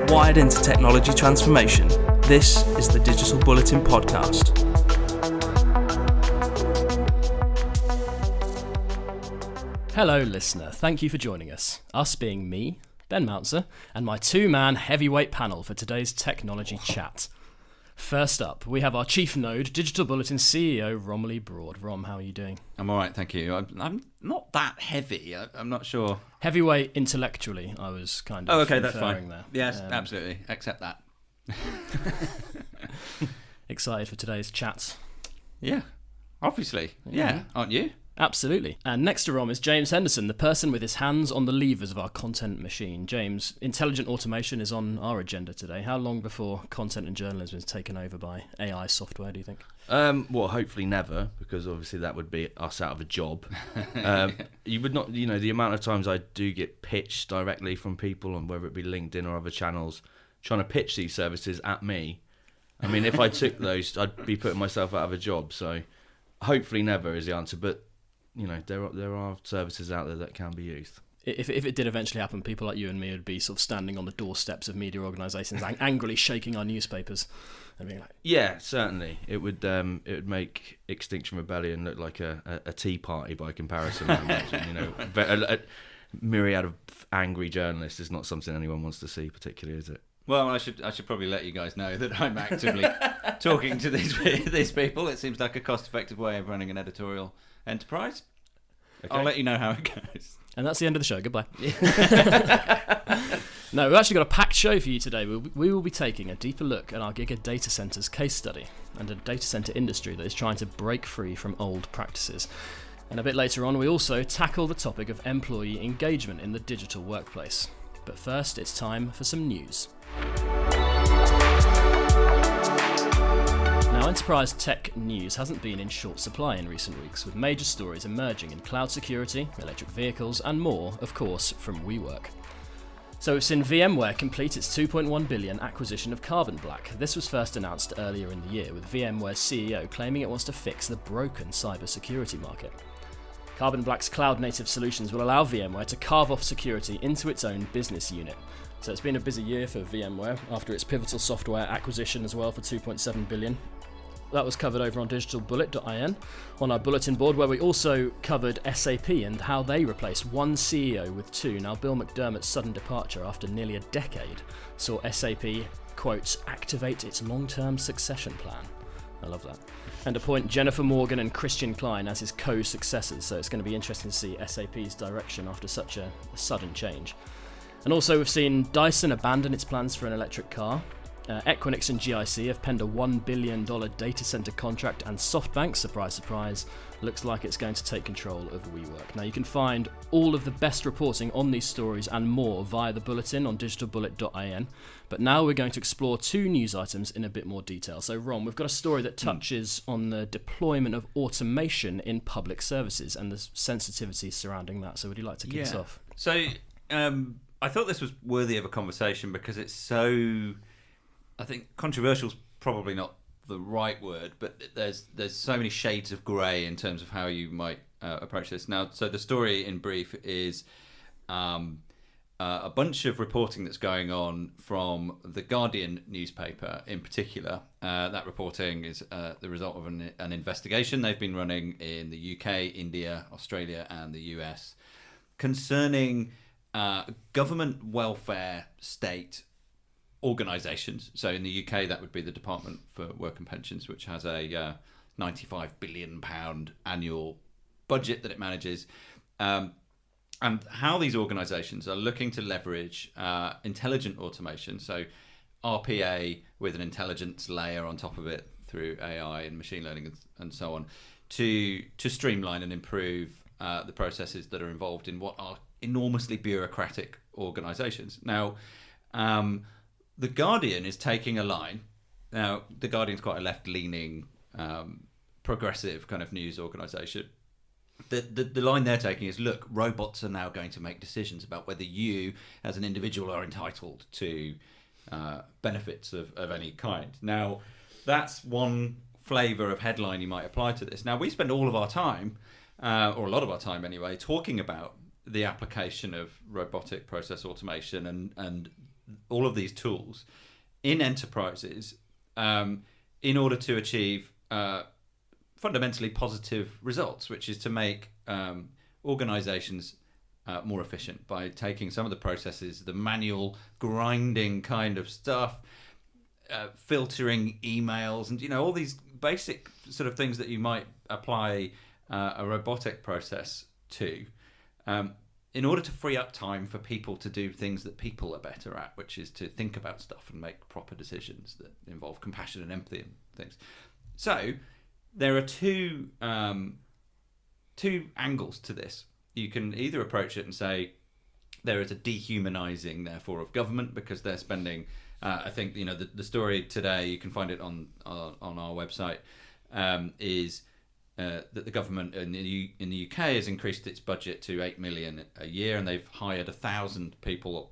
Wired into technology transformation, this is the Digital Bulletin podcast. Hello listener, thank you for joining us. Us being me, Ben Mouncer, and my two-man heavyweight panel for today's technology chat. First up, we have our chief node, Digital Bulletin CEO, Romilly Broad. Rom, how are you doing? I'm all right, thank you. I'm not that heavy. I'm not sure. Heavyweight intellectually, I was kind of okay, that's fine. There. Yes, absolutely. Accept that. Excited for today's chat? Yeah, obviously. Yeah, aren't you? Absolutely. And next to Rom is James Henderson, the person with his hands on the levers of our content machine. James, intelligent automation is on our agenda today. How long before content and journalism is taken over by AI software, do you think? Well, hopefully never, because obviously that would be us out of a job. You would not, the amount of times I do get pitched directly from people, on whether it be LinkedIn or other channels, trying to pitch these services at me. I mean, if I took those, I'd be putting myself out of a job. So hopefully never is the answer, but there are services out there that can be used. If it did eventually happen, people like you and me would be sort of standing on the doorsteps of media organisations, angrily shaking our newspapers, and being like, "Yeah, certainly, it would make Extinction Rebellion look like a tea party by comparison." I imagine, but a myriad of angry journalists is not something anyone wants to see, particularly, is it? Well, I should probably let you guys know that I'm actively talking to these people. It seems like a cost-effective way of running an editorial enterprise. Okay. I'll let you know how it goes. And that's the end of the show. Goodbye. No, we've actually got a packed show for you today. We will be taking a deeper look at our Giga data centers case study and a data center industry that is trying to break free from old practices. And a bit later on, we also tackle the topic of employee engagement in the digital workplace. But first, it's time for some news. Now, enterprise tech news hasn't been in short supply in recent weeks, with major stories emerging in cloud security, electric vehicles, and more, of course, from WeWork. So we've seen VMware complete its $2.1 billion acquisition of Carbon Black. This was first announced earlier in the year, with VMware's CEO claiming it wants to fix the broken cybersecurity market. Carbon Black's cloud-native solutions will allow VMware to carve off security into its own business unit. So it's been a busy year for VMware after its pivotal software acquisition as well for $2.7 billion. That was covered over on digitalbullet.in on our bulletin board, where we also covered SAP and how they replaced one CEO with two. Now, Bill McDermott's sudden departure after nearly a decade saw SAP, quote, activate its long-term succession plan. I love that. And appoint Jennifer Morgan and Christian Klein as his co-successors, so it's going to be interesting to see SAP's direction after such a sudden change. And also we've seen Dyson abandon its plans for an electric car. Equinix and GIC have penned a $1 billion data center contract, and SoftBank, surprise, surprise, looks like it's going to take control of WeWork. Now, you can find all of the best reporting on these stories and more via the bulletin on digitalbullet.in. But now we're going to explore two news items in a bit more detail. So, Ron, we've got a story that touches on the deployment of automation in public services and the sensitivity surrounding that. So, would you like to kick us off? So, I thought this was worthy of a conversation because it's so, I think controversial is probably not the right word, but there's so many shades of grey in terms of how you might approach this. Now, so the story in brief is a bunch of reporting that's going on from the Guardian newspaper in particular. That reporting is the result of an investigation they've been running in the UK, India, Australia and the US concerning government welfare state organisations. So in the UK, that would be the Department for Work and Pensions, which has a £95 billion annual budget that it manages. And how these organisations are looking to leverage intelligent automation, so RPA with an intelligence layer on top of it through AI and machine learning and so on, to streamline and improve the processes that are involved in what are enormously bureaucratic organisations. Now, The Guardian is taking a line. Now, The Guardian's quite a left-leaning, progressive kind of news organisation. The line they're taking is, look, robots are now going to make decisions about whether you, as an individual, are entitled to benefits of any kind. Now, that's one flavour of headline you might apply to this. Now, we spend all of our time, or a lot of our time anyway, talking about the application of robotic process automation and all of these tools in enterprises in order to achieve fundamentally positive results, which is to make organizations more efficient by taking some of the processes, the manual grinding kind of stuff, filtering emails, and all these basic sort of things that you might apply a robotic process to, in order to free up time for people to do things that people are better at, which is to think about stuff and make proper decisions that involve compassion and empathy and things. So there are two angles to this. You can either approach it and say there is a dehumanizing, therefore, of government because they're spending. I think the story today, you can find it on our website, is that the government in the UK has increased its budget to 8 million a year, and they've hired 1,000 people,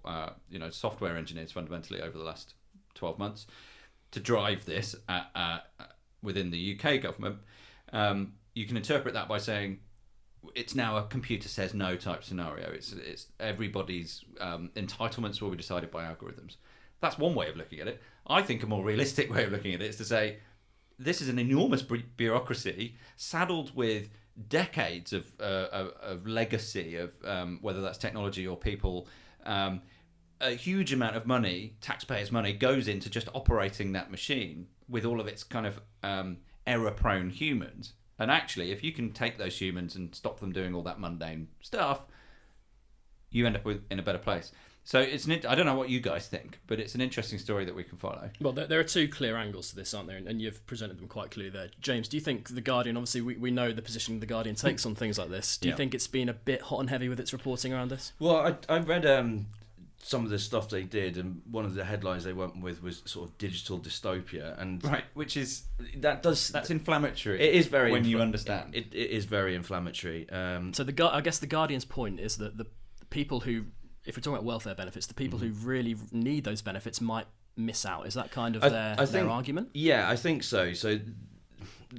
software engineers, fundamentally over the last 12 months, to drive this within the UK government. You can interpret that by saying it's now a computer says no type scenario. It's everybody's entitlements will be decided by algorithms. That's one way of looking at it. I think a more realistic way of looking at it is to say this is an enormous bureaucracy saddled with decades of legacy of whether that's technology or people. A huge amount of money, taxpayers' money, goes into just operating that machine with all of its kind of error-prone humans. And actually, if you can take those humans and stop them doing all that mundane stuff, you end up in a better place. So I don't know what you guys think, but it's an interesting story that we can follow. Well, there are two clear angles to this, aren't there? And you've presented them quite clearly there. James, do you think The Guardian, obviously we know the position The Guardian takes on things like this. Do you think it's been a bit hot and heavy with its reporting around this? Well, I read some of the stuff they did, and one of the headlines they went with was sort of digital dystopia, and right, which is that's inflammatory. It is very when you understand. It is very inflammatory. So I guess The Guardian's point is that the people who, if we're talking about welfare benefits, the people who really need those benefits might miss out. Is that kind of their argument? Yeah, I think so. So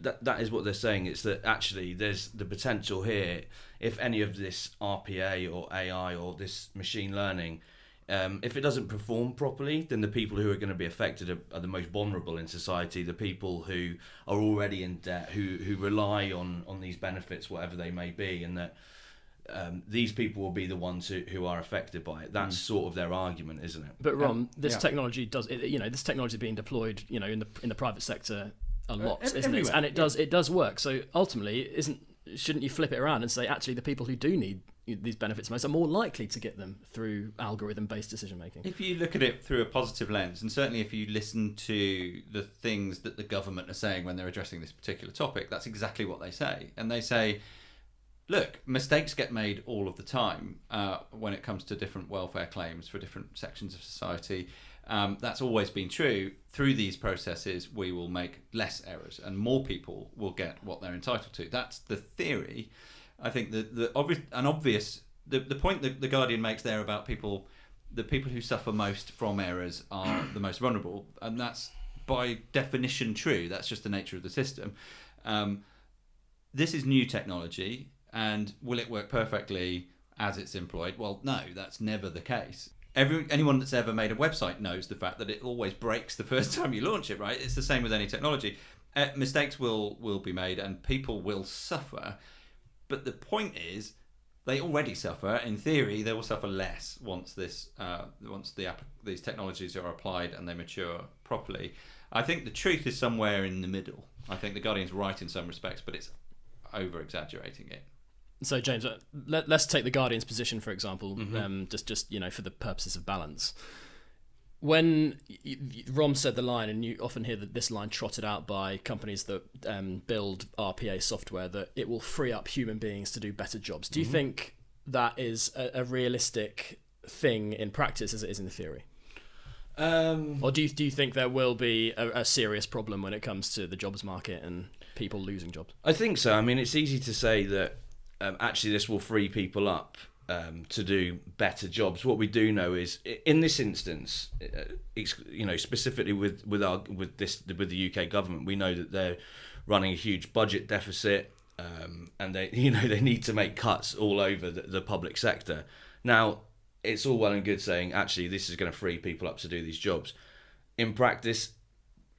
that is what they're saying. It's that actually there's the potential here, if any of this RPA or AI or this machine learning, if it doesn't perform properly, then the people who are going to be affected are the most vulnerable in society, the people who are already in debt, who rely on these benefits, whatever they may be, and that these people will be the ones who are affected by it. That's sort of their argument, isn't it? But Ron, this technology this technology is being deployed, in the private sector a lot, isn't everywhere. it? And it does work. So ultimately, shouldn't you flip it around and say actually the people who do need these benefits most are more likely to get them through algorithm-based decision making? If you look at it through a positive lens, and certainly if you listen to the things that the government are saying when they're addressing this particular topic, that's exactly what they say. And they say, look, mistakes get made all of the time when it comes to different welfare claims for different sections of society. That's always been true. Through these processes, we will make less errors and more people will get what they're entitled to. That's the theory. I think the point that The Guardian makes there about the people who suffer most from errors are the most vulnerable, and that's by definition true. That's just the nature of the system. This is new technology, and will it work perfectly as it's employed? Well, no, that's never the case. Anyone that's ever made a website knows the fact that it always breaks the first time you launch it, right? It's the same with any technology. Mistakes will be made and people will suffer. But the point is, they already suffer. In theory, they will suffer less once these technologies are applied and they mature properly. I think the truth is somewhere in the middle. I think The Guardian's right in some respects, but it's over-exaggerating it. So, James, let's take The Guardian's position, for example, just for the purposes of balance. When Rom said the line, and you often hear this line trotted out by companies that build RPA software, that it will free up human beings to do better jobs. Do you think that is a realistic thing in practice as it is in the theory? Or do you think there will be a serious problem when it comes to the jobs market and people losing jobs? I think so. I mean, it's easy to say that actually this will free people up to do better jobs. What we do know is, in this instance, specifically with the UK government, we know that they're running a huge budget deficit. and they they need to make cuts all over the public sector. Now, it's all well and good saying actually this is going to free people up to do these jobs. In practice,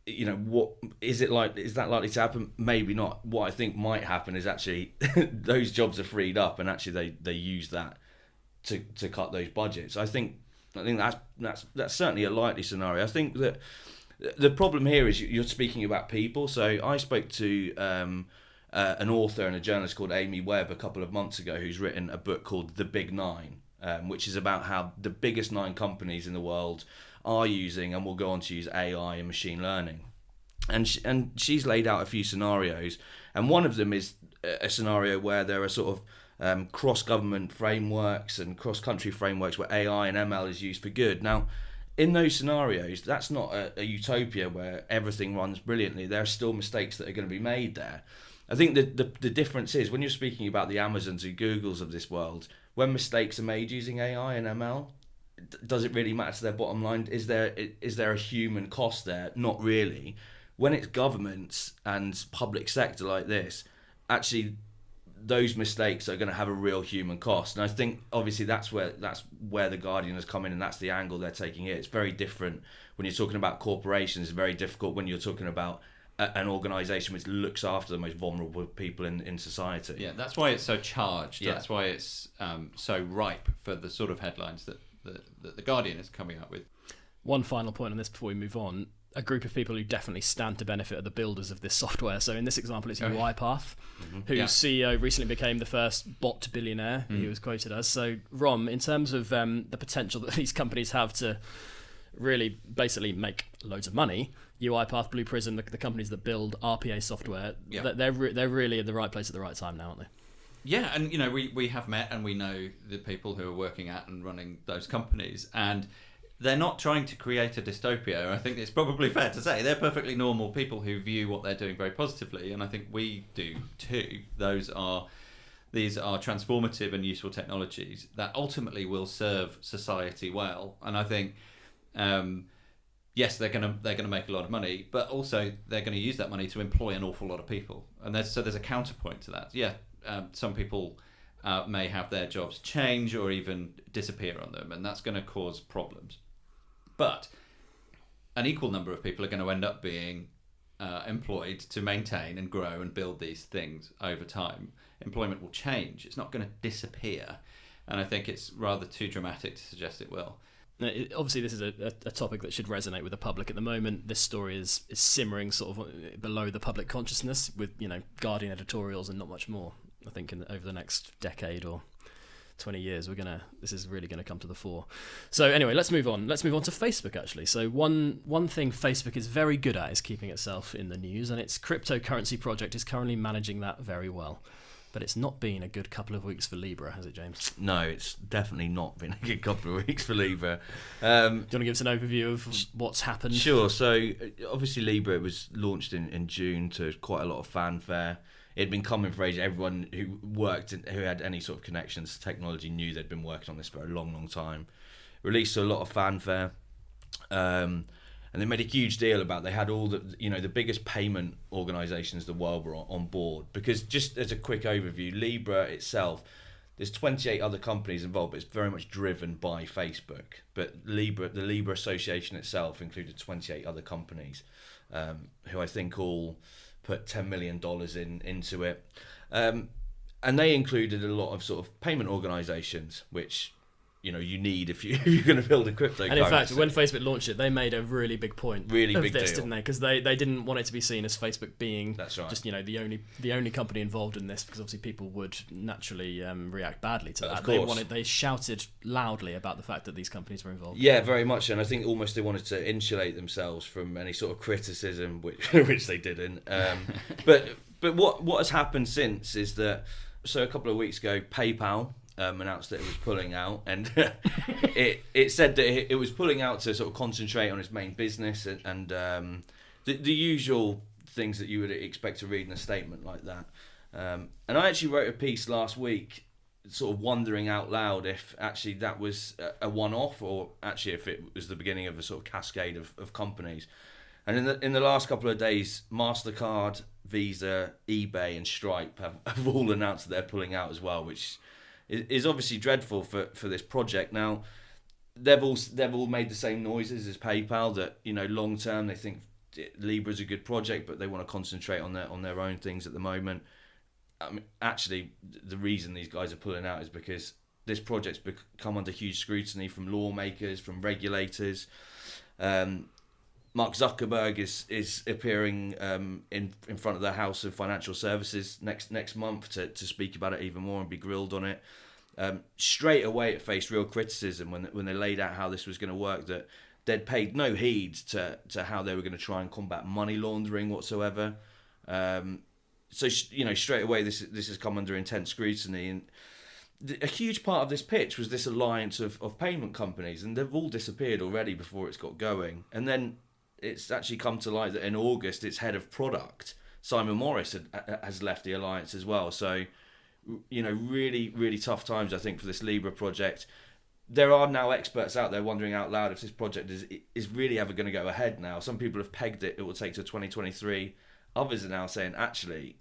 what is it like? Is that likely to happen? Maybe not. What I think might happen is actually those jobs are freed up, and actually they use that to cut those budgets. I think that's certainly a likely scenario. I think that the problem here is you're speaking about people. So I spoke to an author and a journalist called Amy Webb a couple of months ago, who's written a book called The Big Nine, which is about how the biggest 9 companies in the world are using and will go on to use AI and machine learning. And she's laid out a few scenarios, and one of them is a scenario where there are sort of cross-government frameworks and cross-country frameworks where AI and ML is used for good. Now, in those scenarios, that's not a utopia where everything runs brilliantly. There are still mistakes that are going to be made there. I think the difference is when you're speaking about the Amazons and Googles of this world, when mistakes are made using AI and ML, does it really matter to their bottom line? Is there a human cost there? Not really. When it's governments and public sector like this, actually those mistakes are going to have a real human cost. And I think obviously that's where the Guardian has come in, and that's the angle they're taking here. It's very different when you're talking about corporations. It's very difficult when you're talking about an organisation which looks after the most vulnerable people in society. Yeah, that's why it's so charged. Yeah. That's why it's so ripe for the sort of headlines that the Guardian is coming up with. One final point on this before we move on. A group of people who definitely stand to benefit are the builders of this software. So in this example, it's UiPath, whose CEO recently became the first bot billionaire, he was quoted as. So, Rom, in terms of the potential that these companies have to really basically make loads of money, UiPath, Blue Prism, the companies that build RPA software, they're really in the right place at the right time now, aren't they? Yeah, and we have met and we know the people who are working at and running those companies, and they're not trying to create a dystopia. I think it's probably fair to say they're perfectly normal people who view what they're doing very positively, and I think we do too. These are transformative and useful technologies that ultimately will serve society well, and I think yes, they're going to make a lot of money, but also they're going to use that money to employ an awful lot of people, and there's a counterpoint to that. Yeah, some people may have their jobs change or even disappear on them, and that's going to cause problems. But an equal number of people are going to end up being employed to maintain and grow and build these things over time. Employment will change. It's not going to disappear. And I think it's rather too dramatic to suggest it will. Obviously, this is a topic that should resonate with the public. At the moment, this story is simmering sort of below the public consciousness with, Guardian editorials and not much more. I think over the next decade or 20 years, this is really gonna come to the fore. So anyway, let's move on. Let's move on to Facebook, actually. So one thing Facebook is very good at is keeping itself in the news, and its cryptocurrency project is currently managing that very well. But it's not been a good couple of weeks for Libra, has it, James? No, it's definitely not been a good couple of weeks for Libra. Do you want to give us an overview of what's happened? Sure. So obviously Libra was launched in June to quite a lot of fanfare. It had been coming for ages. Everyone who had any sort of connections to technology knew they'd been working on this for a long, long time. Released to a lot of fanfare. And they made a huge deal about. They had all the biggest payment organisations in the world were on board, because just as a quick overview, Libra itself, there's 28 other companies involved, but it's very much driven by Facebook. But the Libra Association itself included 28 other companies, who I think all put $10 million into it, and they included a lot of sort of payment organisations, which you need if you're going to build a cryptocurrency. And in fact, when Facebook launched it, they made a really big point of this, deal, didn't they? Because they didn't want it to be seen as Facebook being just the only company involved in this, because obviously people would naturally react badly to that. Of course. They shouted loudly about the fact that these companies were involved. Yeah, very much, and I think almost they wanted to insulate themselves from any sort of criticism, which they didn't. But what has happened since is that, so a couple of weeks ago, PayPal announced that it was pulling out, and it said that it was pulling out to sort of concentrate on its main business and the usual things that you would expect to read in a statement like that. And I actually wrote a piece last week sort of wondering out loud if actually that was a one-off, or actually if it was the beginning of a sort of cascade of companies. And in the last couple of days, MasterCard Visa, eBay, and Stripe have all announced that they're pulling out as well, which is obviously dreadful for this project. Now, they've all made the same noises as PayPal, that long term they think Libra's a good project, but they want to concentrate on their own things at the moment. I mean, actually, the reason these guys are pulling out is because this project's come under huge scrutiny from lawmakers, from regulators. Mark Zuckerberg is appearing in front of the House of Financial Services next month to speak about it even more and be grilled on it. Straight away, it faced real criticism when they laid out how this was going to work, that they'd paid no heed to how they were going to try and combat money laundering whatsoever. So straight away this has come under intense scrutiny, and a huge part of this pitch was this alliance of payment companies, and they've all disappeared already before it's got going. And then it's actually come to light that in August, its head of product, Simon Morris, has left the alliance as well. So, really, really tough times, I think, for this Libra project. There are now experts out there wondering out loud if this project is really ever going to go ahead now. Some people have pegged it will take to 2023. Others are now saying, actually,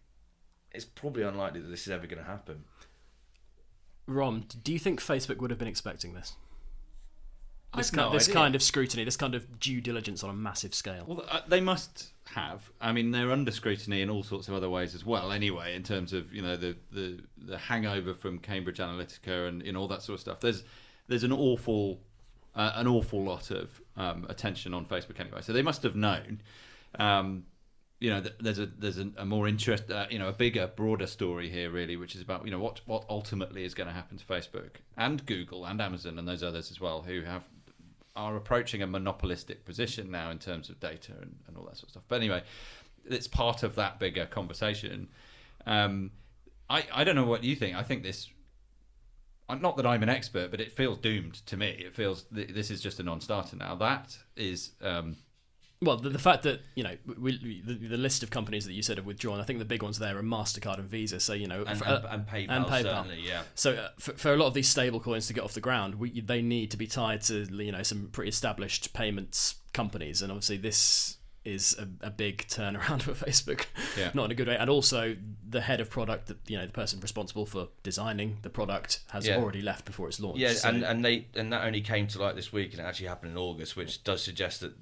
it's probably unlikely that this is ever going to happen. Rom, do you think Facebook would have been expecting this? This idea. kind of scrutiny, this kind of due diligence on a massive scale. Well, they must have. I mean, they're under scrutiny in all sorts of other ways as well. Anyway, in terms of the hangover from Cambridge Analytica and all that sort of stuff. There's an awful lot of attention on Facebook anyway. So they must have known. There's a more interest, a bigger, broader story here, really, which is about what ultimately is going to happen to Facebook and Google and Amazon and those others as well, who are approaching a monopolistic position now in terms of data and all that sort of stuff. But anyway, it's part of that bigger conversation. I don't know what you think. I think this. Not that I'm an expert, but it feels doomed to me. It feels this is just a non-starter now. That is. Well, the fact that the list of companies that you said have withdrawn, I think the big ones there are MasterCard and Visa. So and PayPal, certainly, yeah. So for a lot of these stable coins to get off the ground, they need to be tied to some pretty established payments companies, and obviously this is a big turnaround for Facebook, not in a good way. And also the head of product, the person responsible for designing the product, has already left before it's launched. Yeah, so. and that only came to light this week, and it actually happened in August, which does suggest that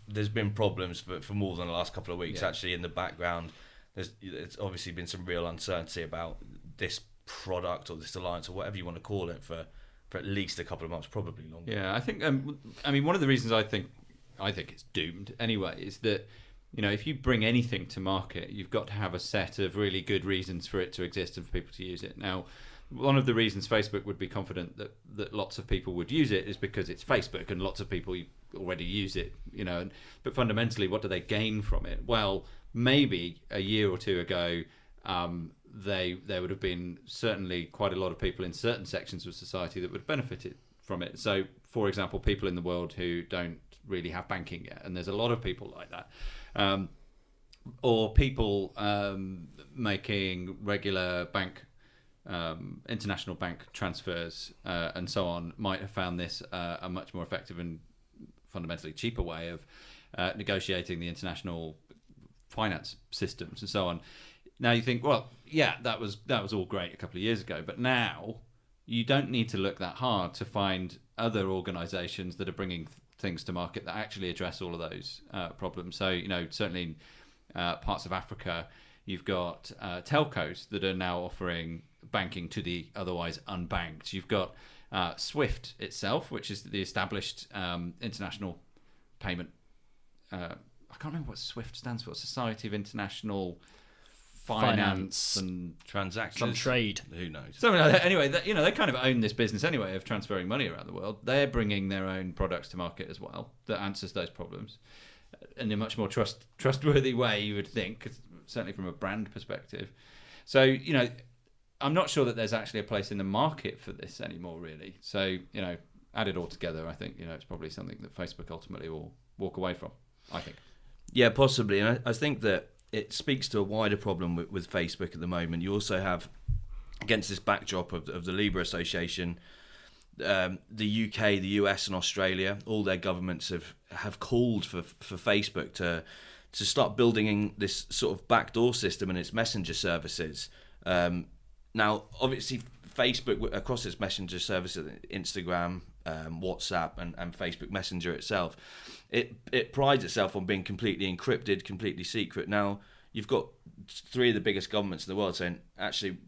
there's been problems for more than the last couple of weeks. Actually, in the background, it's obviously been some real uncertainty about this product or this alliance or whatever you want to call it for at least a couple of months, probably longer. Yeah, I think. One of the reasons I think it's doomed anyway is that if you bring anything to market, you've got to have a set of really good reasons for it to exist and for people to use it. Now, one of the reasons Facebook would be confident that lots of people would use it is because it's Facebook and lots of people already use it, but fundamentally, what do they gain from it? Well, maybe a year or two ago, there would have been certainly quite a lot of people in certain sections of society that would have benefited from it. So, for example, people in the world who don't really have banking yet, and there's a lot of people like that, or people making regular international bank transfers and so on might have found this a much more effective and fundamentally cheaper way of negotiating the international finance systems and so on. Now you think, well, yeah, that was all great a couple of years ago, but now you don't need to look that hard to find other organisations that are bringing things to market that actually address all of those problems. So, certainly in parts of Africa, you've got telcos that are now offering banking to the otherwise unbanked. You've got SWIFT itself, which is the established international payment. I can't remember what SWIFT stands for. Society of International Finance and Transactions. Some trade. Who knows? Something like that. Anyway, they kind of own this business anyway of transferring money around the world. They're bringing their own products to market as well that answers those problems in a much more trustworthy way, you would think, certainly from a brand perspective. So, I'm not sure that there's actually a place in the market for this anymore, really. So, add it all together, I think, it's probably something that Facebook ultimately will walk away from, I think. Yeah, possibly. And I think that it speaks to a wider problem with Facebook at the moment. You also have, against this backdrop of the Libra Association, the UK, the US and Australia, all their governments have called for Facebook to to start building in this sort of backdoor system in its messenger services. Now, obviously, Facebook, across its messenger services, Instagram, WhatsApp, and Facebook Messenger itself, it prides itself on being completely encrypted, completely secret. Now, you've got 3 of the biggest governments in the world saying, actually,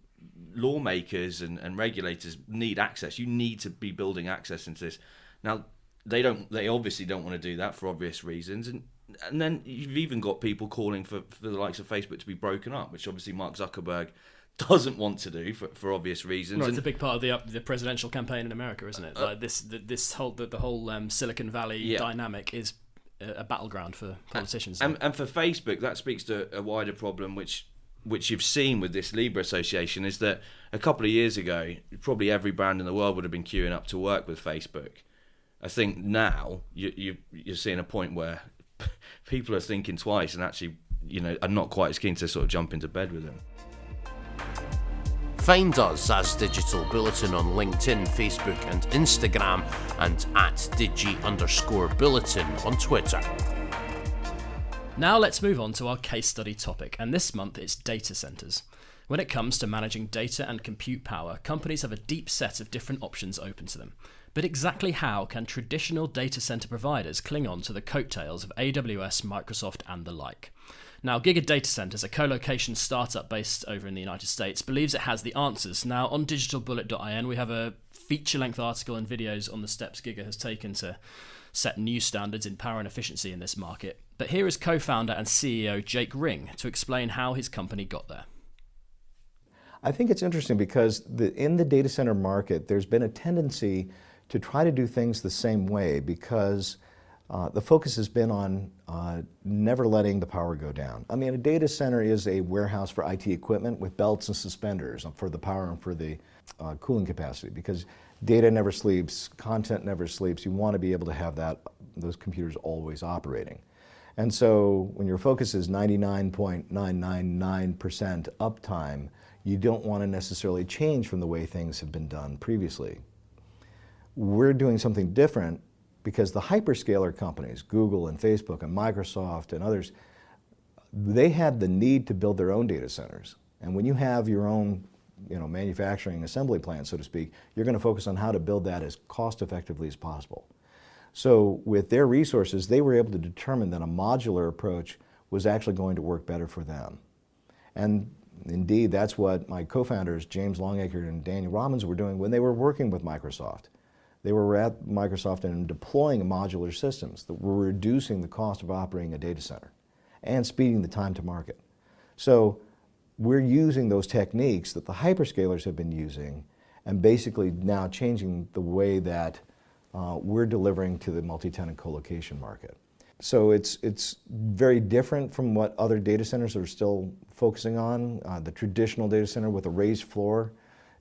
lawmakers and regulators need access. You need to be building access into this. Now, they obviously don't want to do that for obvious reasons. And then you've even got people calling for the likes of Facebook to be broken up, which obviously Mark Zuckerberg doesn't want to do for obvious reasons. Right, it's a big part of the presidential campaign in America, isn't it? Like this whole Silicon Valley dynamic is a battleground for politicians. And for Facebook, that speaks to a wider problem, which you've seen with this Libra association, is that a couple of years ago, probably every brand in the world would have been queuing up to work with Facebook. I think now you're seeing a point where people are thinking twice and actually, are not quite as keen to sort of jump into bed with them. Find us as Digital Bulletin on LinkedIn, Facebook and Instagram, and at Digi_Bulletin on Twitter. Now let's move on to our case study topic, and this month it's data centers. When it comes to managing data and compute power, companies have a deep set of different options open to them. But exactly how can traditional data center providers cling on to the coattails of AWS, Microsoft and the like? Now, Giga Data Centers, a co-location startup based over in the United States, believes it has the answers. Now, on digitalbullet.in, we have a feature-length article and videos on the steps Giga has taken to set new standards in power and efficiency in this market. But here is co-founder and CEO Jake Ring to explain how his company got there. I think it's interesting because in the data center market, there's been a tendency to try to do things the same way because the focus has been on never letting the power go down. I mean, a data center is a warehouse for IT equipment with belts and suspenders for the power and for the cooling capacity, because data never sleeps, content never sleeps. You want to be able to have those computers always operating. And so when your focus is 99.999% uptime, you don't want to necessarily change from the way things have been done previously. We're doing something different because the hyperscaler companies, Google and Facebook and Microsoft and others, they had the need to build their own data centers. And when you have your own manufacturing assembly plant, so to speak, you're going to focus on how to build that as cost effectively as possible. So with their resources, they were able to determine that a modular approach was actually going to work better for them. And indeed, that's what my co-founders, James Longacre and Daniel Robbins, were doing when they were working with Microsoft. They were at Microsoft and deploying modular systems that were reducing the cost of operating a data center and speeding the time to market. So we're using those techniques that the hyperscalers have been using and basically now changing the way that we're delivering to the multi-tenant co-location market. So it's very different from what other data centers are still focusing on. The traditional data center with a raised floor,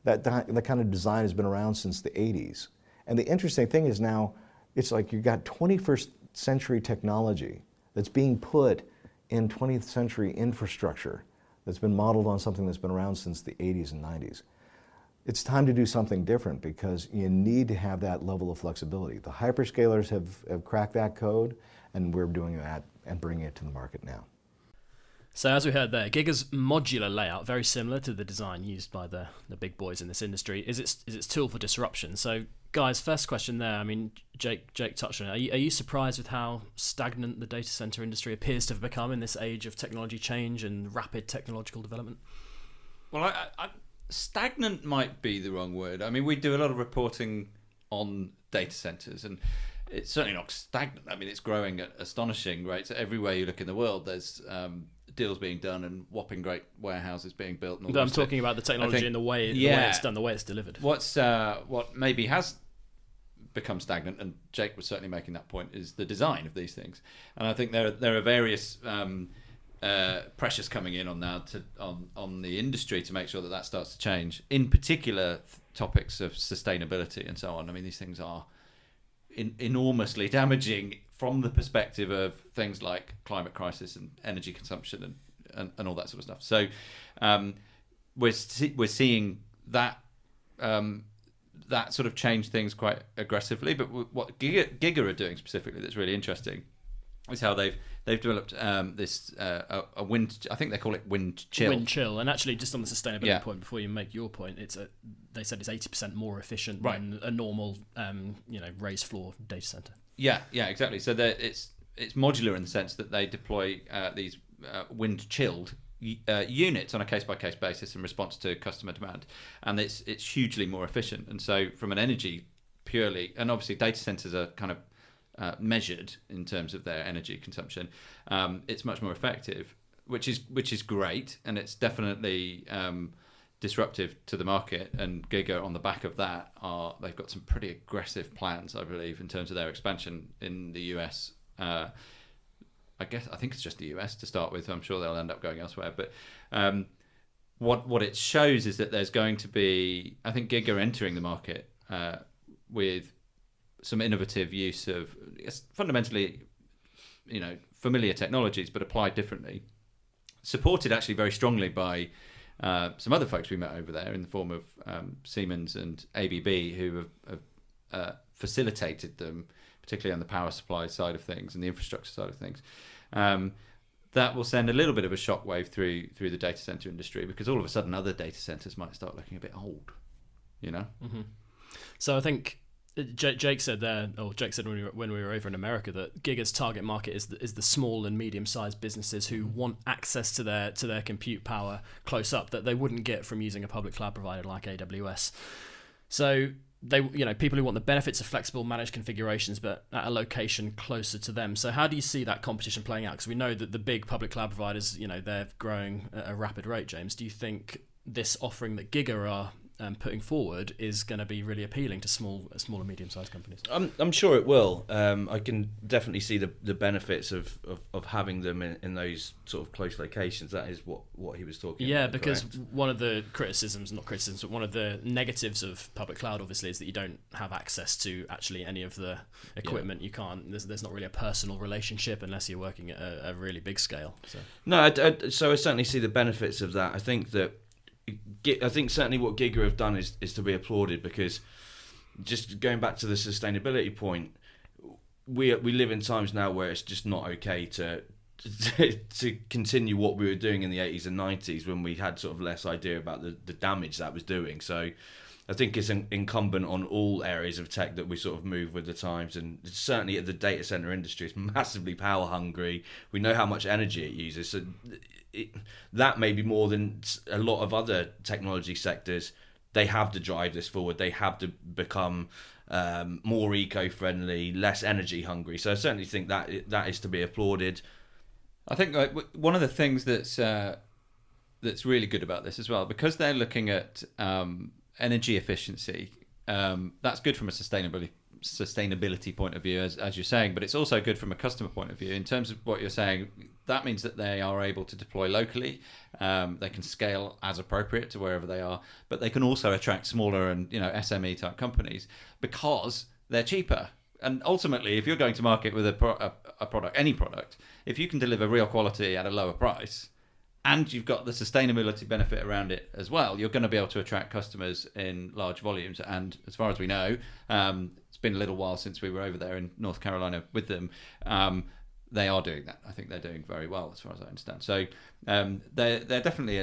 that kind of design has been around since the 80s. And the interesting thing is now, it's like you've got 21st century technology that's being put in 20th century infrastructure that's been modeled on something that's been around since the 80s and 90s. It's time to do something different because you need to have that level of flexibility. The hyperscalers have cracked that code, and we're doing that and bringing it to the market now. So as we heard there, Giga's modular layout, very similar to the design used by the big boys in this industry, is its tool for disruption. So guys, first question there, I mean, Jake touched on it. Are you surprised with how stagnant the data center industry appears to have become in this age of technology change and rapid technological development? Well, stagnant might be the wrong word. I mean, we do a lot of reporting on data centers, and it's certainly not stagnant. I mean, it's growing at astonishing rates. Everywhere you look in the world, there's deals being done and whopping great warehouses being built. And all I'm talking about the technology and the way it's done, the way it's delivered. What maybe has become stagnant, and Jake was certainly making that point, is the design of these things. And I think there are various pressures coming in on now on the industry to make sure that starts to change. In particular, topics of sustainability and so on. I mean, these things are enormously damaging from the perspective of things like climate crisis and energy consumption and all that sort of stuff. So we're seeing that that sort of change things quite aggressively. But what Giga are doing specifically that's really interesting is how they've developed this a wind. I think they call it wind chill. Wind chill, and actually, just on the sustainability point, before you make your point, they said it's 80% more efficient than a normal, raised floor data center. Yeah, exactly. So it's modular in the sense that they deploy these wind chilled units on a case-by-case basis in response to customer demand, and it's hugely more efficient. And so from an energy purely, and obviously data centers are kind of measured in terms of their energy consumption, it's much more effective, which is great, and it's definitely disruptive to the market. And Giga, on the back of that, they've got some pretty aggressive plans, I believe, in terms of their expansion in the US. I think it's just the US to start with. I'm sure they'll end up going elsewhere. But what it shows is that there's going to be, I think, Giga entering the market with some innovative use of fundamentally, familiar technologies, but applied differently. Supported actually very strongly by some other folks we met over there in the form of Siemens and ABB, who have facilitated them, particularly on the power supply side of things and the infrastructure side of things. That will send a little bit of a shockwave through the data center industry, because all of a sudden other data centers might start looking a bit old, Mm-hmm. So I think Jake said when we were over in America that Giga's target market is the small and medium-sized businesses who want access to their compute power close up that they wouldn't get from using a public cloud provider like AWS. So they, people who want the benefits of flexible managed configurations, but at a location closer to them. So how do you see that competition playing out? Because we know that the big public cloud providers, they're growing at a rapid rate. James, do you think this offering that Giga are putting forward is going to be really appealing to small and medium-sized companies? I'm sure it will. I can definitely see the benefits of having them in those sort of close locations. That is what he was talking about. Yeah, because correct? one of the but one of the negatives of public cloud, obviously, is that you don't have access to actually any of the equipment. You can't. There's not really a personal relationship unless you're working at a really big scale. So. No, so I certainly see the benefits of that. I think certainly what Giga have done is to be applauded, because just going back to the sustainability point, we live in times now where it's just not okay to continue what we were doing in the 80s and 90s, when we had sort of less idea about the damage that was doing. So I think it's incumbent on all areas of tech that we sort of move with the times, and certainly the data center industry is massively power hungry. We know how much energy it uses, so that may be more than a lot of other technology sectors. They have to drive this forward. They have to become more eco-friendly, less energy hungry. So I certainly think that is to be applauded. I think one of the things that's really good about this as well, because they're looking at energy efficiency, that's good from a sustainability point of view, as you're saying, but it's also good from a customer point of view. In terms of what you're saying, that means that they are able to deploy locally. They can scale as appropriate to wherever they are, but they can also attract smaller and SME type companies because they're cheaper. And ultimately, if you're going to market with a product, any product, if you can deliver real quality at a lower price, and you've got the sustainability benefit around it as well, you're going to be able to attract customers in large volumes. And as far as we know, it's been a little while since we were over there in North Carolina with them. They are doing that. I think they're doing very well, as far as I understand. So they're definitely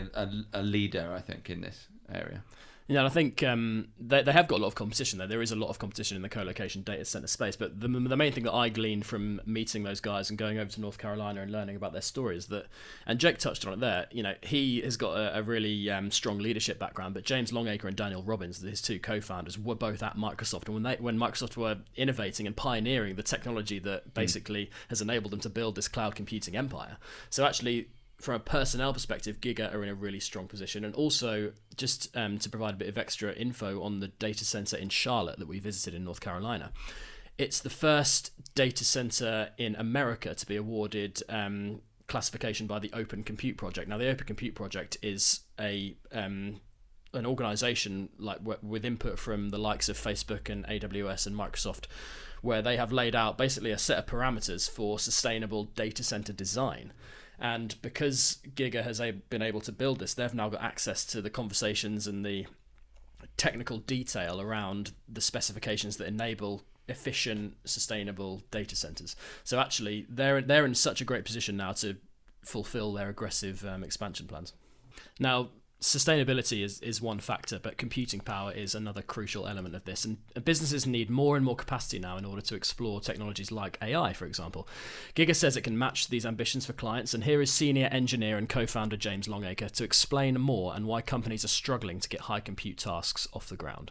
a leader, I think, in this area. Yeah, and I think they have got a lot of competition there. There is a lot of competition in the co-location data center space, but the main thing that I gleaned from meeting those guys and going over to North Carolina and learning about their story is that, and Jake touched on it there, he has got a really strong leadership background, but James Longacre and Daniel Robbins, his two co-founders, were both at Microsoft, and when Microsoft were innovating and pioneering the technology that basically has enabled them to build this cloud computing empire. So actually, from a personnel perspective, Giga are in a really strong position. And also, just to provide a bit of extra info on the data center in Charlotte that we visited in North Carolina, it's the first data center in America to be awarded classification by the Open Compute Project. Now, the Open Compute Project is an organization with input from the likes of Facebook and AWS and Microsoft, where they have laid out basically a set of parameters for sustainable data center design. And because Giga has been able to build this, they've now got access to the conversations and the technical detail around the specifications that enable efficient, sustainable data centers. So actually, they're in such a great position now to fulfill their aggressive expansion plans. Now, sustainability is one factor, but computing power is another crucial element of this. And businesses need more and more capacity now in order to explore technologies like AI, for example. Giga says it can match these ambitions for clients, and here is senior engineer and co-founder James Longacre to explain more and why companies are struggling to get high compute tasks off the ground.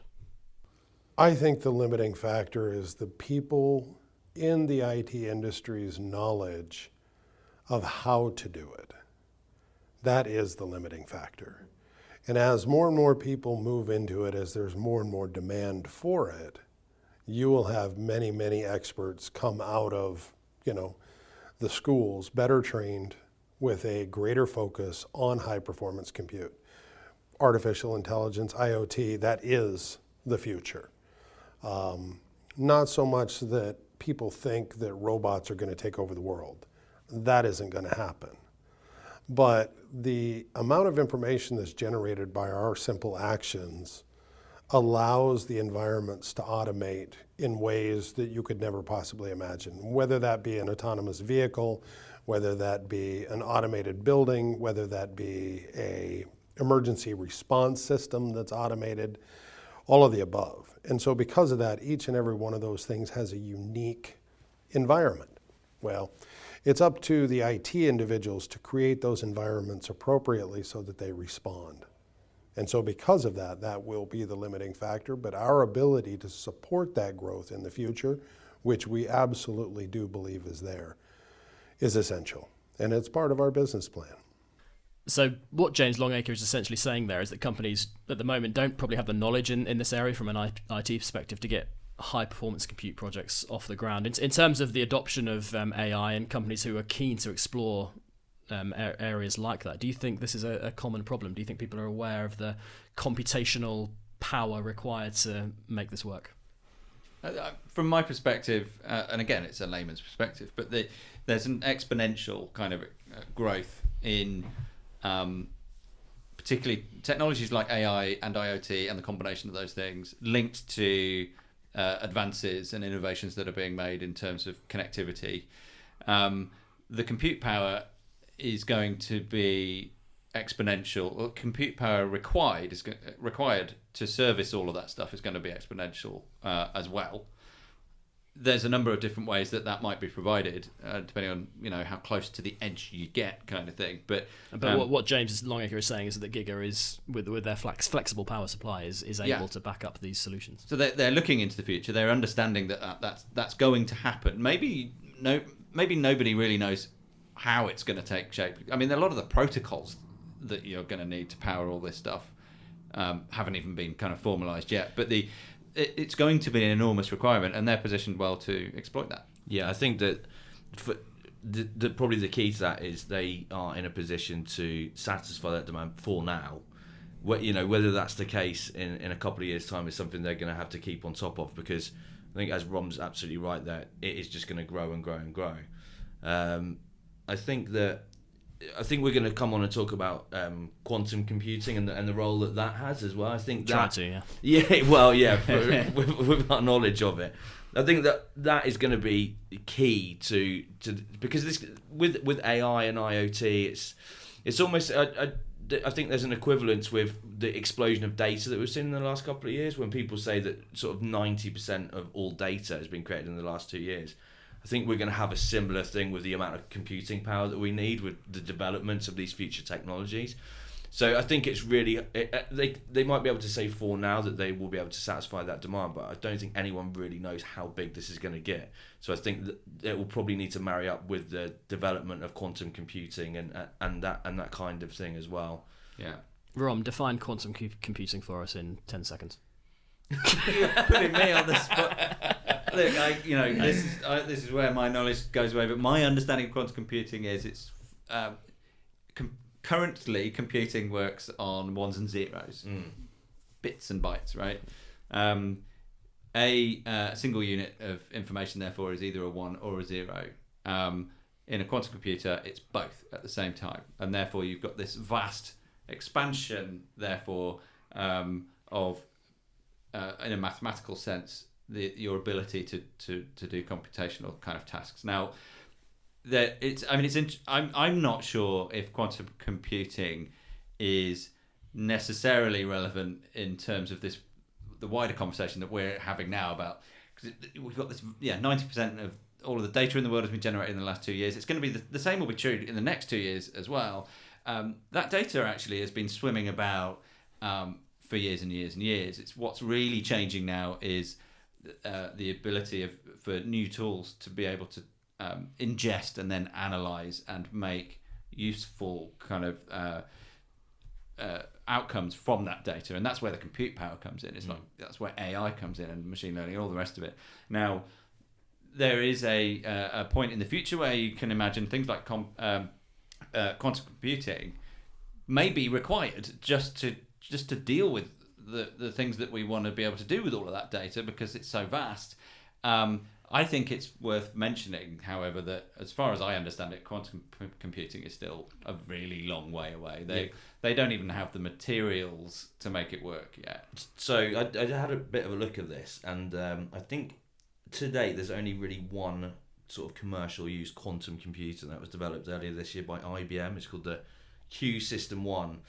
I think the limiting factor is the people in the IT industry's knowledge of how to do it. That is the limiting factor. And as more and more people move into it, as there's more and more demand for it, you will have many, many experts come out of, the schools better trained with a greater focus on high performance compute. Artificial intelligence, IoT, that is the future. Not so much that people think that robots are going to take over the world. That isn't going to happen. But the amount of information that's generated by our simple actions allows the environments to automate in ways that you could never possibly imagine, whether that be an autonomous vehicle, whether that be an automated building, whether that be an emergency response system that's automated, all of the above. And so because of that, each and every one of those things has a unique environment. Well, it's up to the IT individuals to create those environments appropriately so that they respond. And so because of that, that will be the limiting factor. But our ability to support that growth in the future, which we absolutely do believe is there, is essential. And it's part of our business plan. So what James Longacre is essentially saying there is that companies at the moment don't probably have the knowledge in this area from an IT perspective to get high performance compute projects off the ground. In terms of the adoption of AI and companies who are keen to explore areas like that, do you think this is a common problem? Do you think people are aware of the computational power required to make this work? From my perspective, and again, it's a layman's perspective, but there's an exponential kind of growth in particularly technologies like AI and IoT and the combination of those things linked to advances and innovations that are being made in terms of connectivity. The compute power is going to be exponential. Well, compute power required to service all of that stuff is going to be exponential as well. There's a number of different ways that might be provided, depending on how close to the edge you get, kind of thing. But what James Longacre is saying is that Giga is with their flexible power supply is able to back up these solutions. So they're looking into the future. They're understanding that's going to happen. Maybe nobody really knows how it's going to take shape. I mean, a lot of the protocols that you're going to need to power all this stuff haven't even been kind of formalized yet. But it's going to be an enormous requirement, and they're positioned well to exploit that. Yeah, I think that probably the key to that is they are in a position to satisfy that demand for now. Whether that's the case in a couple of years' time is something they're going to have to keep on top of, because I think, as Rom's absolutely right, that it is just going to grow and grow and grow. I think we're going to come on and talk about quantum computing and the role that has as well. I think with our knowledge of it, I think that is going to be key to because this with AI and IoT, it's almost I think there's an equivalence with the explosion of data that we've seen in the last couple of years, when people say that sort of 90% of all data has been created in the last 2 years. I think we're going to have a similar thing with the amount of computing power that we need with the development of these future technologies. So I think it's really, they might be able to say for now that they will be able to satisfy that demand, but I don't think anyone really knows how big this is going to get. So I think that it will probably need to marry up with the development of quantum computing and that kind of thing as well. Yeah. Rom, define quantum computing for us in 10 seconds. You're putting me on the spot. Look, this is where my knowledge goes away, but my understanding of quantum computing is it's currently computing works on ones and zeros, bits and bytes, right? A single unit of information, therefore, is either a 1 or a 0. In a quantum computer, it's both at the same time, and therefore you've got this vast expansion, therefore, of in a mathematical sense, your ability to do computational kind of tasks. Now, I'm not sure if quantum computing is necessarily relevant in terms of the wider conversation that we're having now about, because we've got this 90% of all of the data in the world has been generated in the last 2 years. It's going to be the same will be true in the next 2 years as well. That data actually has been swimming about for years and years and years. It's what's really changing now is the ability for new tools to be able to ingest and then analyze and make useful kind of outcomes from that data, and that's where the compute power comes in. It's like that's where AI comes in and machine learning and all the rest of it. Now, there is a point in the future where you can imagine things like quantum computing may be required just to deal with the things that we want to be able to do with all of that data, because it's so vast. I think it's worth mentioning, however, that as far as I understand it, quantum computing is still a really long way away. They don't even have the materials to make it work yet. So I had a bit of a look at this, and I think to date there's only really one sort of commercial use quantum computer that was developed earlier this year by IBM. It's called the Q System 1.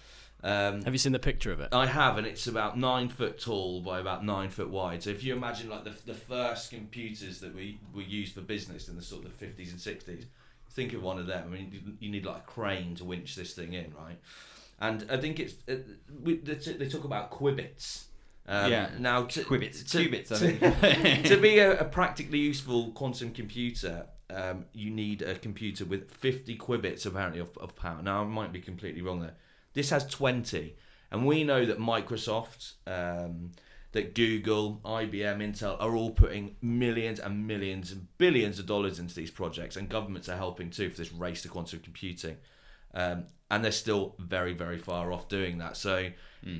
Have you seen the picture of it? I have, and it's about 9 foot tall by about 9 foot wide. So if you imagine like the first computers that we used for business in the sort of the 50s and 60s, think of one of them. I mean, you need like a crane to winch this thing in, right? And I think they talk about qubits. Now qubits. I think to be a practically useful quantum computer, you need a computer with 50 qubits apparently of power. Now I might be completely wrong there. This has 20, and we know that Microsoft, that Google, IBM, Intel are all putting millions and millions and billions of dollars into these projects, and governments are helping too for this race to quantum computing. And they're still very, very far off doing that. So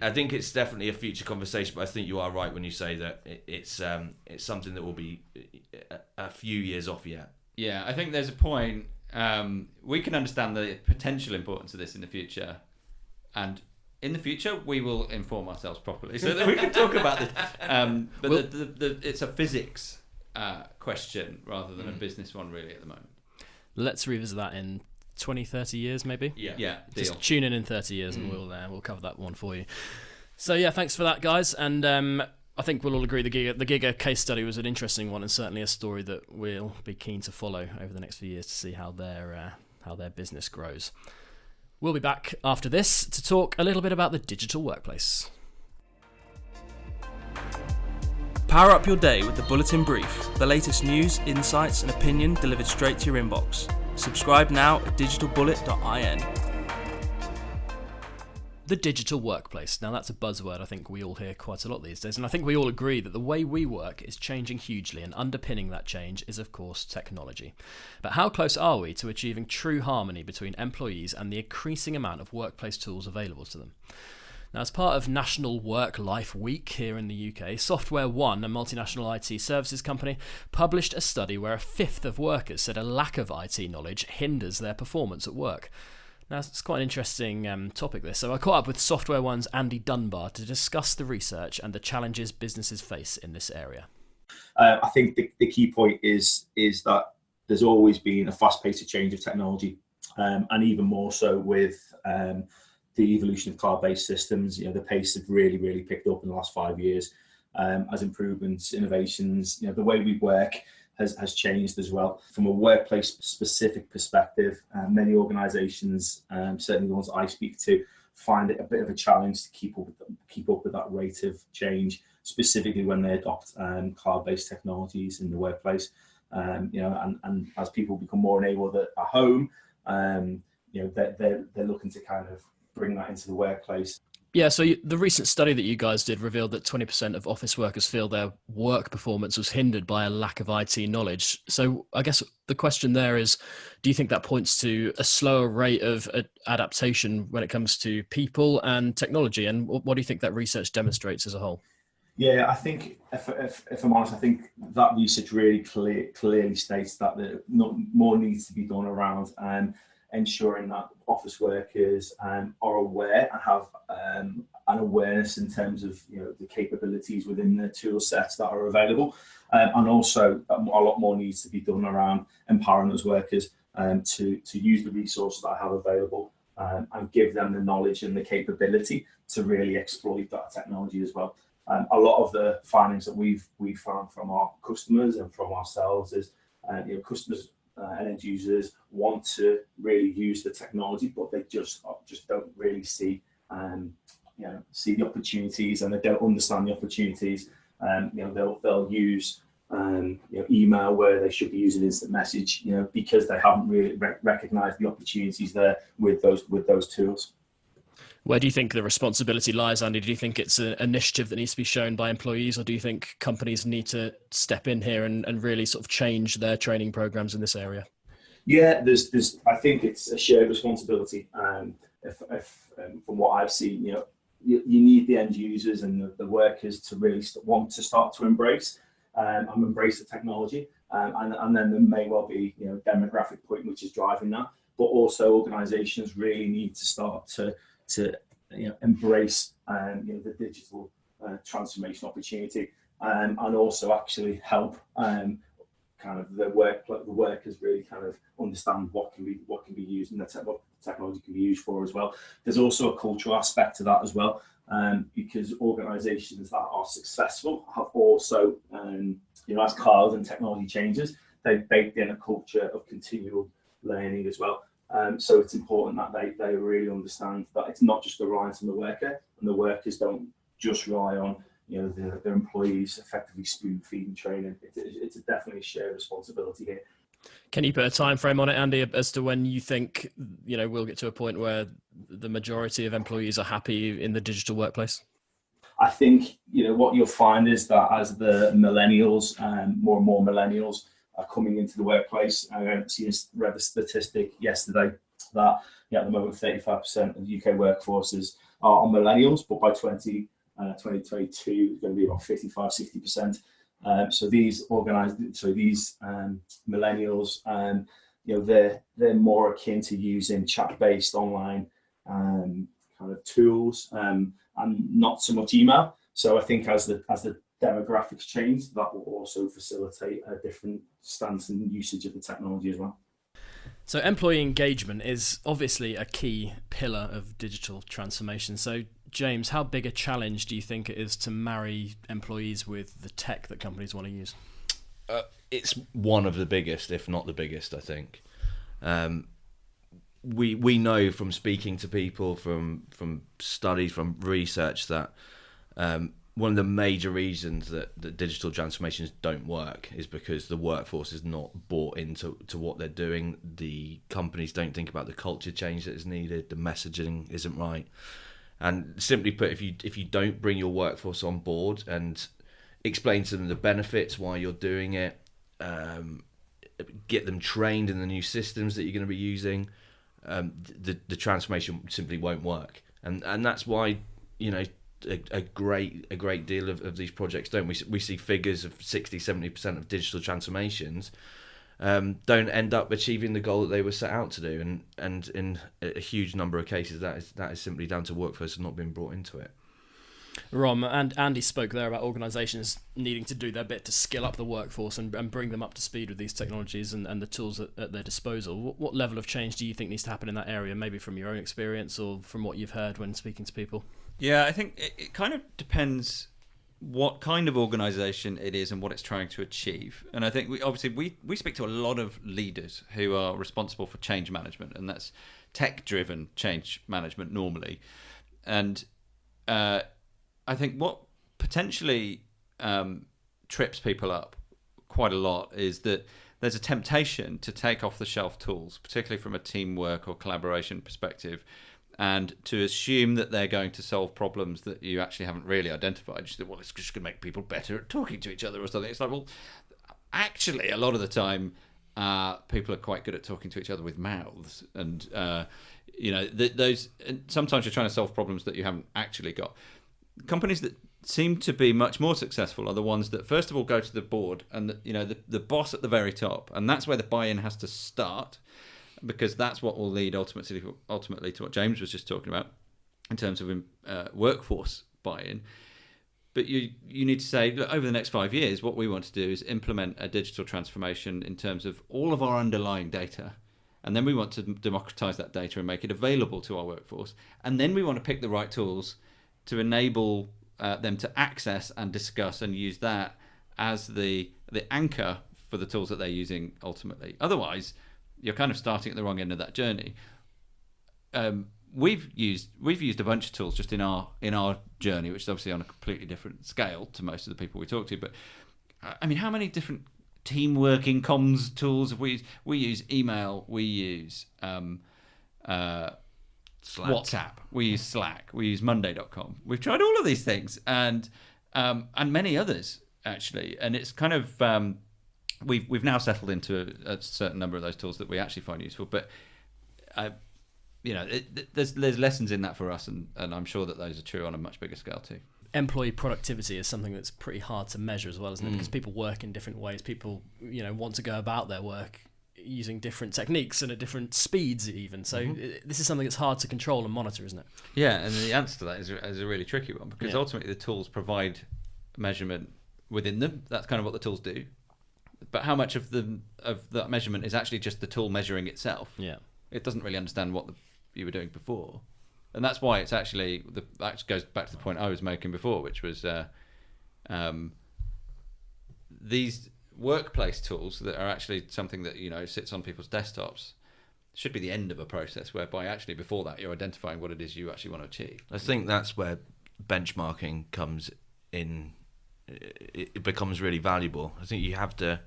I think it's definitely a future conversation, but I think you are right when you say that it's something that will be a few years off yet. Yeah, I think there's a point. We can understand the potential importance of this in the future. And in the future, we will inform ourselves properly so that we can talk about this. But it's a physics question rather than a business one, really, at the moment. Let's revisit that in 20, 30 years, maybe? Yeah, deal. Just tune in 30 years and we'll cover that one for you. So, yeah, thanks for that, guys. And I think we'll all agree the Giga case study was an interesting one, and certainly a story that we'll be keen to follow over the next few years to see how their business grows. We'll be back after this to talk a little bit about the digital workplace. Power up your day with the Bulletin Brief, the latest news, insights and opinion delivered straight to your inbox. Subscribe now at digitalbullet.in. The digital workplace. Now that's a buzzword I think we all hear quite a lot these days, and I think we all agree that the way we work is changing hugely, and underpinning that change is of course technology. But how close are we to achieving true harmony between employees and the increasing amount of workplace tools available to them? Now, as part of National Work Life Week here in the UK, Software One, a multinational IT services company, published a study where a fifth of workers said a lack of IT knowledge hinders their performance at work. Now, it's quite an interesting topic, this. So I caught up with Software One's Andy Dunbar to discuss the research and the challenges businesses face in this area. I think the key point is that there's always been a fast pace of change of technology, and even more so with the evolution of cloud-based systems. You know, the pace have really, really picked up in the last 5 years as improvements, innovations. You know, the way we work has changed as well. From a workplace specific perspective, many organisations, certainly the ones I speak to, find it a bit of a challenge to keep up with that rate of change, specifically when they adopt cloud-based technologies in the workplace. You know, and as people become more enabled at home, you know, they're looking to kind of bring that into the workplace. Yeah, so the recent study that you guys did revealed that 20% of office workers feel their work performance was hindered by a lack of IT knowledge. So I guess the question there is, do you think that points to a slower rate of adaptation when it comes to people and technology? And what do you think that research demonstrates as a whole? Yeah, I think, if I'm honest, I think that research really clearly states that more needs to be done around ensuring that office workers are aware and have an awareness in terms of the capabilities within the tool sets that are available, and also a lot more needs to be done around empowering those workers to use the resources that I have available, and give them the knowledge and the capability to really exploit that technology as well. A lot of the findings that we've found from our customers and from ourselves is customers and end users want to really use the technology, but they just don't really see the opportunities, and they don't understand the opportunities. They'll use email where they should be using instant message, because they haven't really recognized the opportunities there with those tools. Where do you think the responsibility lies, Andy? Do you think it's an initiative that needs to be shown by employees, or do you think companies need to step in here and really sort of change their training programs in this area? Yeah, I think it's a shared responsibility. From what I've seen, you need the end users and the workers to really want to start to embrace the technology, and then there may well be demographic point which is driving that, but also organisations really need to start to embrace the digital transformation opportunity, and also actually help kind of the workers really kind of understand what can be used and what technology can be used for as well. There's also a cultural aspect to that as well, because organisations that are successful have also, as cloud and technology changes, they've baked in a culture of continual learning as well. So it's important that they really understand that it's not just the reliance on the worker, and the workers don't just rely on their employees effectively spoon feeding training. It's definitely a shared responsibility here. Can you put a time frame on it, Andy, as to when you think we'll get to a point where the majority of employees are happy in the digital workplace? I think what you'll find is that as the millennials, more and more millennials are coming into the workplace. I read a statistic yesterday that at the moment 35% of the UK workforce are millennials, but by 2022 is going to be about 55-60%. So these millennials, they're more akin to using chat-based online kind of tools, and not so much email. So I think as the demographics change, that will also facilitate a different stance and usage of the technology as well. So employee engagement is obviously a key pillar of digital transformation. So James, how big a challenge do you think it is to marry employees with the tech that companies want to use? It's one of the biggest, if not the biggest, I think. We know from speaking to people, from studies, from research, that one of the major reasons that digital transformations don't work is because the workforce is not bought into what they're doing. The companies don't think about the culture change that is needed. The messaging isn't right. And simply put, if you don't bring your workforce on board and explain to them the benefits, why you're doing it, get them trained in the new systems that you're going to be using, the transformation simply won't work. And that's why a great deal of these projects don't. We see figures of 60-70% of digital transformations don't end up achieving the goal that they were set out to do, and in a huge number of cases that is simply down to workforce not being brought into it. Rom, and Andy spoke there about organisations needing to do their bit to skill up the workforce and bring them up to speed with these technologies and the tools at their disposal. What level of change do you think needs to happen in that area, maybe from your own experience or from what you've heard when speaking to people? Yeah, I think it kind of depends what kind of organisation it is and what it's trying to achieve. And I think we speak to a lot of leaders who are responsible for change management, and that's tech-driven change management normally. And I think what potentially trips people up quite a lot is that there's a temptation to take off-the-shelf tools, particularly from a teamwork or collaboration perspective, and to assume that they're going to solve problems that you actually haven't really identified. You say, well, it's just going to make people better at talking to each other or something. It's like, well, actually, a lot of the time, people are quite good at talking to each other with mouths. And, those. And sometimes you're trying to solve problems that you haven't actually got. Companies that seem to be much more successful are the ones that, first of all, go to the board and, the boss at the very top. And that's where the buy-in has to start, because that's what will lead ultimately to what James was just talking about. in terms of workforce buy-in. But you need to say, look, over the next 5 years, what we want to do is implement a digital transformation in terms of all of our underlying data. And then we want to democratize that data and make it available to our workforce. And then we want to pick the right tools to enable them to access and discuss and use that as the anchor for the tools that they're using ultimately. Otherwise, you're kind of starting at the wrong end of that journey. We've used a bunch of tools just in our journey, which is obviously on a completely different scale to most of the people we talk to. But I mean, how many different team working comms tools have we used? We use email. We use WhatsApp. We use Slack. We use Monday.com. We've tried all of these things and many others actually. And it's kind of we've now settled into a certain number of those tools that we actually find useful. But there's lessons in that for us, and I'm sure that those are true on a much bigger scale too. Employee productivity is something that's pretty hard to measure as well, isn't it? Because people work in different ways. People, want to go about their work using different techniques and at different speeds even. So this is something that's hard to control and monitor, isn't it? Yeah, and the answer to that is a really tricky one, because ultimately the tools provide measurement within them. That's kind of what the tools do. But how much of that measurement is actually just the tool measuring itself? Yeah, it doesn't really understand what you were doing before, and that's why it's actually that goes back to the point I was making before, which was these workplace tools that are actually something that sits on people's desktops should be the end of a process whereby actually before that you're identifying what it is you actually want to achieve. I think that's where benchmarking comes in. It becomes really valuable. I think you have to,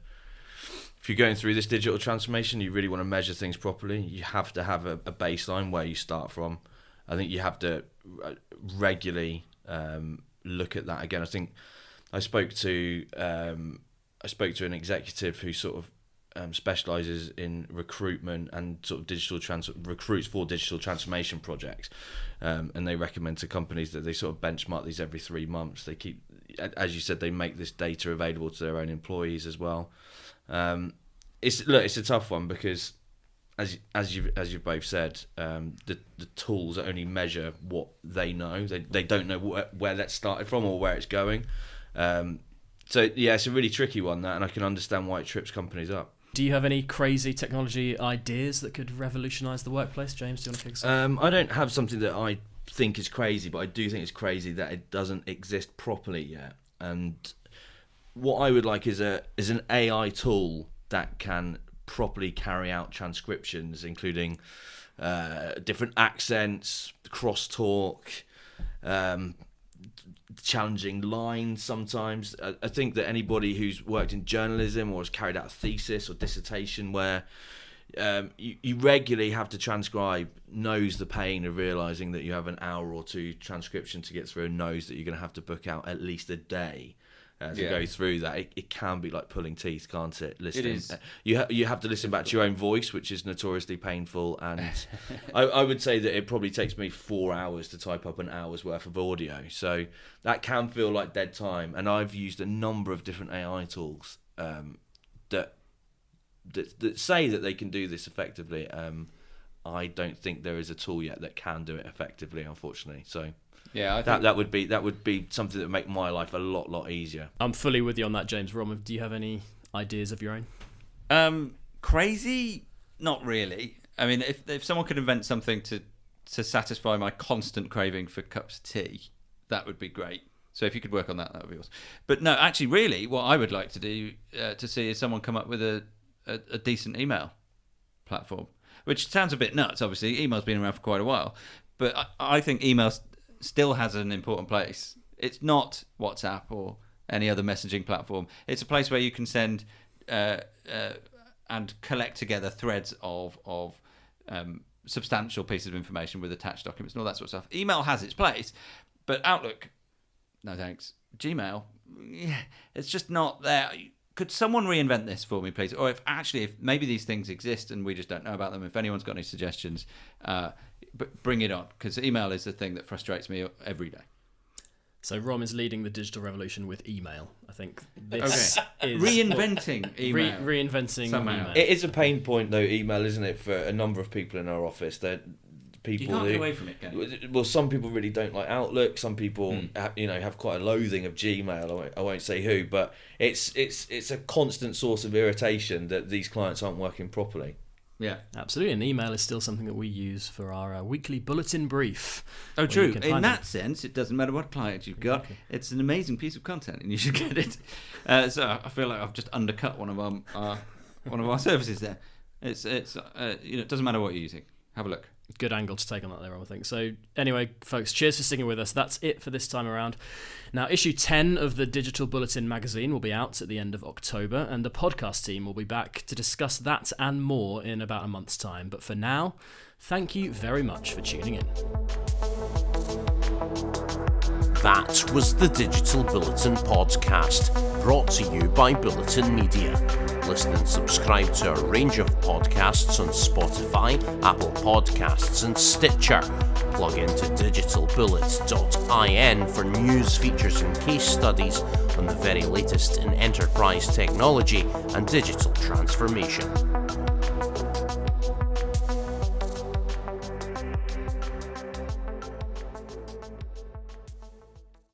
if you're going through this digital transformation, you really want to measure things properly. You have to have a baseline where you start from. I think you have to regularly look at that again. I think I spoke to an executive who sort of specialises in recruitment and sort of recruits for digital transformation projects, and they recommend to companies that they sort of benchmark these every 3 months. They keep, as you said, they make this data available to their own employees as well. It's a tough one because, as you've both said, the tools only measure what they know. They don't know where that started from or where it's going. So yeah, it's a really tricky one, that, and I can understand why it trips companies up. Do you have any crazy technology ideas that could revolutionise the workplace, James? Do you want to kick us off? I don't have something that I think is crazy, but I do think it's crazy that it doesn't exist properly yet. And what I would like is an AI tool that can properly carry out transcriptions, including different accents, crosstalk, challenging lines sometimes. I think that anybody who's worked in journalism or has carried out a thesis or dissertation where you regularly have to transcribe knows the pain of realising that you have an hour or two transcription to get through, and knows that you're going to have to book out at least a day to go through that. It can be like pulling teeth, can't it? Listening. It is. You have to listen back to your own voice, which is notoriously painful, and I would say that it probably takes me 4 hours to type up an hour's worth of audio, so that can feel like dead time. And I've used a number of different AI tools that say that they can do this effectively. I don't think there is a tool yet that can do it effectively, unfortunately. So yeah, I think that would be something that would make my life a lot easier. I'm fully with you on that, James. Rom, do you have any ideas of your own? Crazy? Not really. I mean, if someone could invent something to satisfy my constant craving for cups of tea, that would be great. So if you could work on that, that would be awesome. But no, actually, really, what I would like to do to see is someone come up with a decent email platform, which sounds a bit nuts. Obviously, email's been around for quite a while, but I think email still has an important place. It's not WhatsApp or any other messaging platform. It's a place where you can send and collect together threads of substantial pieces of information with attached documents and all that sort of stuff. Email has its place, but Outlook, no thanks. Gmail, yeah, it's just not there. Could someone reinvent this for me, please? Or if maybe these things exist and we just don't know about them, if anyone's got any suggestions, bring it on, because email is the thing that frustrates me every day. So Rom is leading the digital revolution with email. I think this is reinventing email. Reinventing somehow. email. It is a pain point, though, email, isn't it, for a number of people in our office. That people You can't who get away from it, can you? Well, some people really don't like Outlook. Some people, have quite a loathing of Gmail. I won't say who, but it's a constant source of irritation that these clients aren't working properly. Yeah, Absolutely, and email is still something that we use for our weekly bulletin brief. Oh, true. In In that sense, it doesn't matter what client you've got. Exactly. It's an amazing piece of content, and you should get it. So I feel like I've just undercut one of our services there. It doesn't matter what you're using. Have a look. Good angle to take on that there, I think. So anyway, folks, cheers for sticking with us. That's it for this time around. Now, issue 10 of the Digital Bulletin magazine will be out at the end of October, and the podcast team will be back to discuss that and more in about a month's time. But for now, thank you very much for tuning in. That was the Digital Bulletin podcast, brought to you by Bulletin Media. Listen and subscribe to a range of podcasts on Spotify, Apple Podcasts and Stitcher. Plug into digitalbullet.in for news, features and case studies on the very latest in enterprise technology and digital transformation.